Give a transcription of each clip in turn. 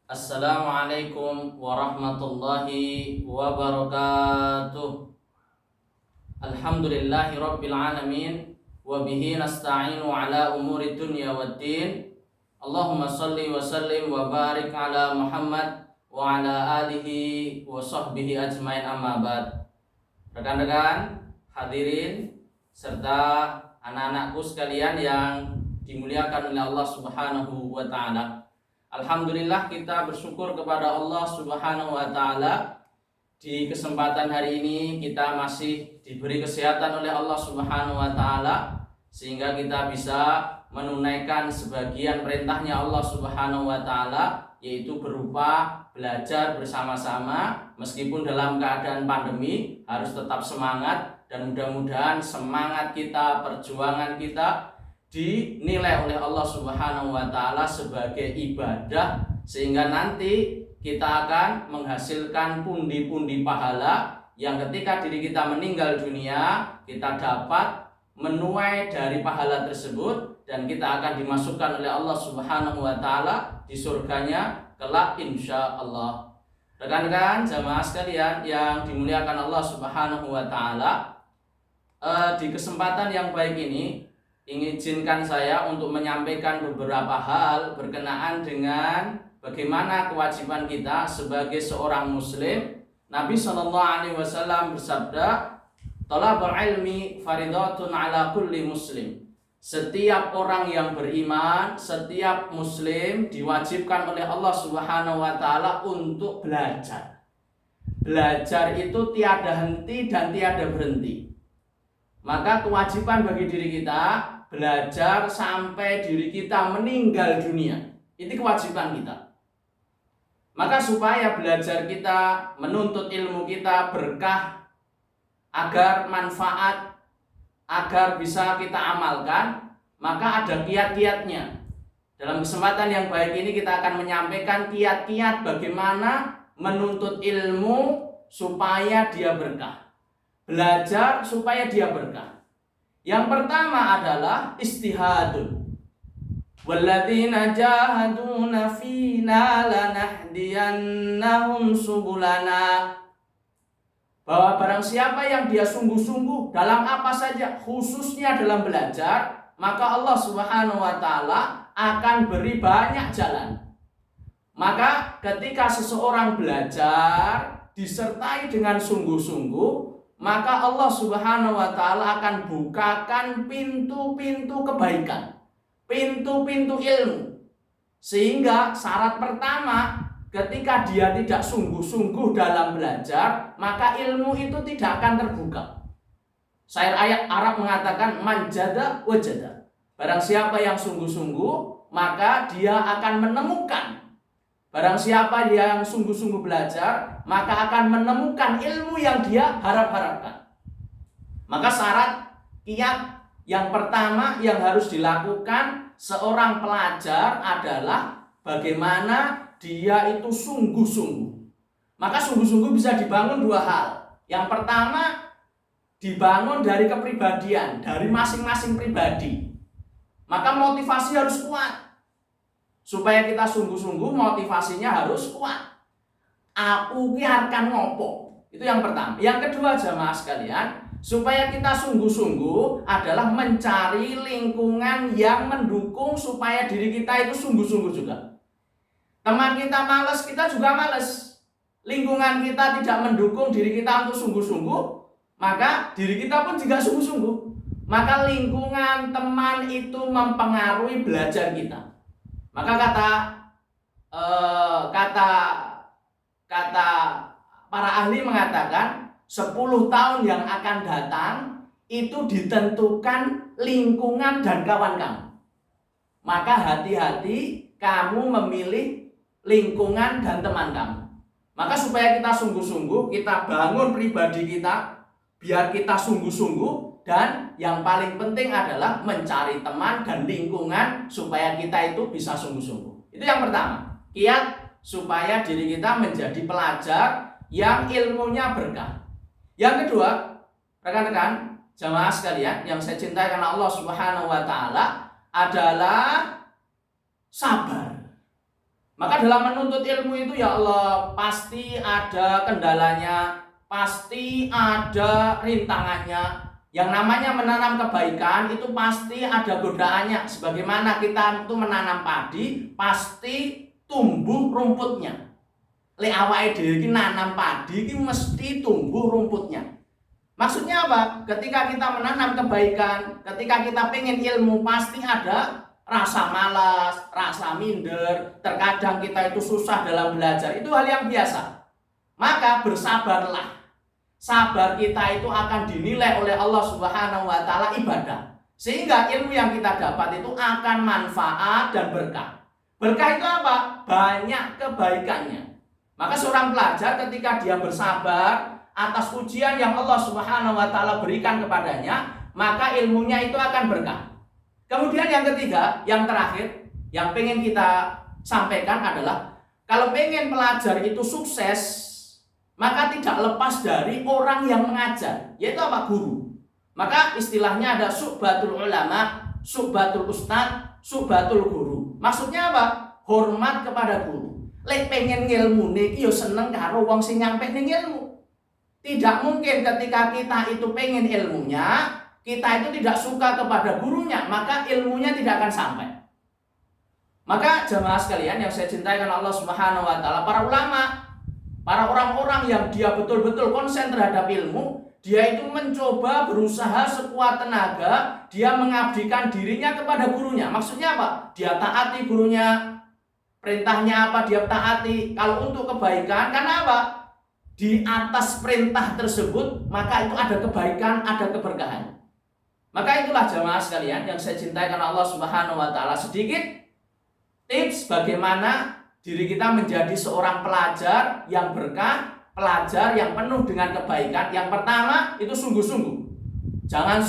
Assalamualaikum warahmatullahi wabarakatuh. Alhamdulillahi rabbil alamin. Wa bihi nasta'inu ala umuri dunya waddin. Allahumma salli wa sallim wa barik ala Muhammad wa ala alihi wa sahbihi ajmain, amma ba'd. Rekan-rekan hadirin serta anak-anakku sekalian yang dimuliakan oleh Allah Subhanahu wa taala. Alhamdulillah, kita bersyukur kepada Allah Subhanahu wa taala. Di kesempatan hari ini kita masih diberi kesehatan oleh Allah Subhanahu wa taala sehingga kita bisa menunaikan sebagian perintahnya Allah Subhanahu wa taala, yaitu berupa belajar bersama-sama meskipun dalam keadaan pandemi. Harus tetap semangat dan mudah-mudahan semangat kita, perjuangan kita dinilai oleh Allah Subhanahu wa taala sebagai ibadah, sehingga nanti kita akan menghasilkan pundi-pundi pahala yang ketika diri kita meninggal dunia kita dapat menuai dari pahala tersebut dan kita akan dimasukkan oleh Allah Subhanahu wa taala di surganya kelak insyaallah. Rekan-rekan jamaah sekalian yang dimuliakan Allah Subhanahu wa taala, di kesempatan yang baik ini izinkan saya untuk menyampaikan beberapa hal berkenaan dengan bagaimana kewajiban kita sebagai seorang muslim. Nabi sallallahu alaihi wasallam bersabda, "Talabul ilmi faridatun ala kulli muslim." Setiap orang yang beriman, setiap muslim diwajibkan oleh Allah Subhanahu wa taala untuk belajar. Belajar itu tiada henti dan tiada berhenti. Maka kewajiban bagi diri kita belajar sampai diri kita meninggal dunia. Itu kewajiban kita. Maka supaya belajar kita, menuntut ilmu kita berkah, agar manfaat, agar bisa kita amalkan, maka ada kiat-kiatnya. Dalam kesempatan yang baik ini kita akan menyampaikan kiat-kiat bagaimana menuntut ilmu supaya dia berkah. Belajar supaya dia berkah. Yang pertama adalah istihadun. Walladzina jahaduna fina lanahdiyannahum subulana. Bahwa barang siapa yang dia sungguh-sungguh dalam apa saja, khususnya dalam belajar, maka Allah Subhanahu wa taala akan beri banyak jalan. Maka ketika seseorang belajar disertai dengan sungguh-sungguh, maka Allah Subhanahu wa taala akan bukakan pintu-pintu kebaikan, pintu-pintu ilmu. Sehingga syarat pertama, ketika dia tidak sungguh-sungguh dalam belajar, maka ilmu itu tidak akan terbuka. Syair ayat Arab mengatakan manjada wajada. Barang siapa yang sungguh-sungguh, maka dia akan menemukan. Barang siapa yang sungguh-sungguh belajar, maka akan menemukan ilmu yang dia harap-harapkan. Maka syarat kiat yang pertama yang harus dilakukan seorang pelajar adalah bagaimana dia itu sungguh-sungguh. Maka sungguh-sungguh bisa dibangun dua hal. Yang pertama, dibangun dari kepribadian, dari masing-masing pribadi. Maka motivasi harus kuat. Supaya kita sungguh-sungguh, motivasinya harus kuat. Aku akan ngopo. Itu yang pertama. Yang kedua jamaah sekalian, supaya kita sungguh-sungguh adalah mencari lingkungan yang mendukung supaya diri kita itu sungguh-sungguh juga. Teman kita malas, kita juga malas. Lingkungan kita tidak mendukung diri kita untuk sungguh-sungguh, maka diri kita pun juga sungguh-sungguh. Maka lingkungan teman itu mempengaruhi belajar kita. Maka kata para ahli mengatakan 10 tahun yang akan datang itu ditentukan lingkungan dan kawan kamu. Maka hati-hati kamu memilih lingkungan dan teman kamu. Maka supaya kita sungguh-sungguh, kita bangun pribadi kita biar kita sungguh-sungguh, dan yang paling penting adalah mencari teman dan lingkungan supaya kita itu bisa sungguh-sungguh. Itu yang pertama, kiat supaya diri kita menjadi pelajar yang ilmunya berkah. Yang kedua, rekan-rekan jamaah sekalian yang saya cintai karena Allah Subhanahu wa taala, adalah sabar. Maka dalam menuntut ilmu itu ya Allah pasti ada kendalanya, pasti ada rintangannya. Yang namanya menanam kebaikan itu pasti ada godaannya. Sebagaimana kita itu menanam padi, pasti tumbuh rumputnya. Lek awake dhewe iki nanam padi iki mesti tumbuh rumputnya. Maksudnya apa? Ketika kita menanam kebaikan, ketika kita pengen ilmu, pasti ada rasa malas, rasa minder, terkadang kita itu susah dalam belajar. Itu hal yang biasa. Maka bersabarlah. Sabar kita itu akan dinilai oleh Allah Subhanahu wa taala ibadah. Sehingga ilmu yang kita dapat itu akan manfaat dan berkah. Berkah itu apa? Banyak kebaikannya. Maka seorang pelajar ketika dia bersabar atas ujian yang Allah Subhanahu wa taala berikan kepadanya, maka ilmunya itu akan berkah. Kemudian yang ketiga, yang terakhir, yang pengen kita sampaikan adalah kalau pengen pelajar itu sukses, maka tidak lepas dari orang yang mengajar, yaitu apa? Guru. Maka istilahnya ada suhbatul ulama, suhbatul ustad, suhbatul guru. Maksudnya apa? Hormat kepada guru. Lek pengen ngilmune iki yo seneng karo wong sing nyampe ning ilmu. Tidak mungkin ketika kita itu pengen ilmunya, kita itu tidak suka kepada gurunya, maka ilmunya tidak akan sampai. Maka jamaah sekalian yang saya cintai karena Allah Subhanahu wa taala, para ulama, para orang-orang yang dia betul-betul konsen terhadap ilmu, dia itu mencoba berusaha sekuat tenaga, dia mengabdikan dirinya kepada gurunya. Maksudnya apa? Dia taati gurunya, perintahnya apa dia taati. Kalau untuk kebaikan, karena apa? Di atas perintah tersebut, maka itu ada kebaikan, ada keberkahan. Maka itulah jamaah sekalian yang saya cintai karena Allah Subhanahu wa taala, sedikit tips bagaimana diri kita menjadi seorang pelajar yang berkah, pelajar yang penuh dengan kebaikan. Yang pertama itu sungguh-sungguh. Jangan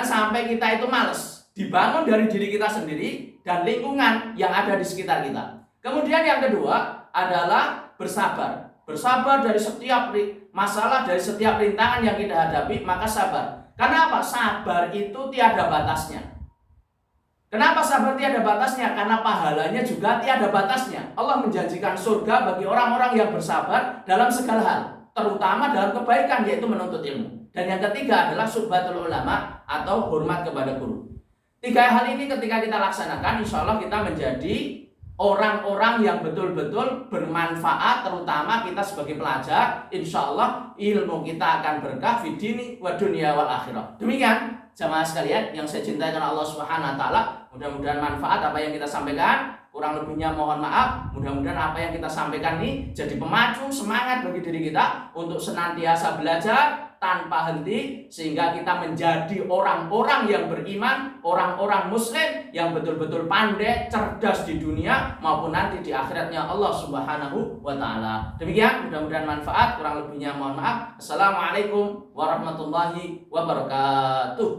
sampai kita itu malas. Dibangun dari diri kita sendiri dan lingkungan yang ada di sekitar kita. Kemudian yang kedua adalah bersabar. Bersabar dari setiap masalah, dari setiap rintangan yang kita hadapi, maka sabar. Karena apa? Sabar itu tiada batasnya. Kenapa sabar tiada batasnya? Karena pahalanya juga tiada batasnya. Allah menjanjikan surga bagi orang-orang yang bersabar dalam segala hal, terutama dalam kebaikan, yaitu menuntut ilmu. Dan yang ketiga adalah suhbatul ulama atau hormat kepada guru. Tiga hal ini ketika kita laksanakan, insya Allah kita menjadi orang-orang yang betul-betul bermanfaat, terutama kita sebagai pelajar. Insya Allah ilmu kita akan berkah fi dini wa dunya wal akhirah. Demikian jamaah sekalian yang saya cintai karena Allah Subhanahu wa taala, mudah-mudahan manfaat apa yang kita sampaikan. Kurang lebihnya mohon maaf. Mudah-mudahan apa yang kita sampaikan ini jadi pemacu semangat bagi diri kita untuk senantiasa belajar tanpa henti, sehingga kita menjadi orang-orang yang beriman, orang-orang muslim yang betul-betul pandai, cerdas di dunia maupun nanti di akhiratnya Allah Subhanahu wa taala. Demikian, mudah-mudahan manfaat. Kurang lebihnya mohon maaf. Assalamualaikum warahmatullahi wabarakatuh.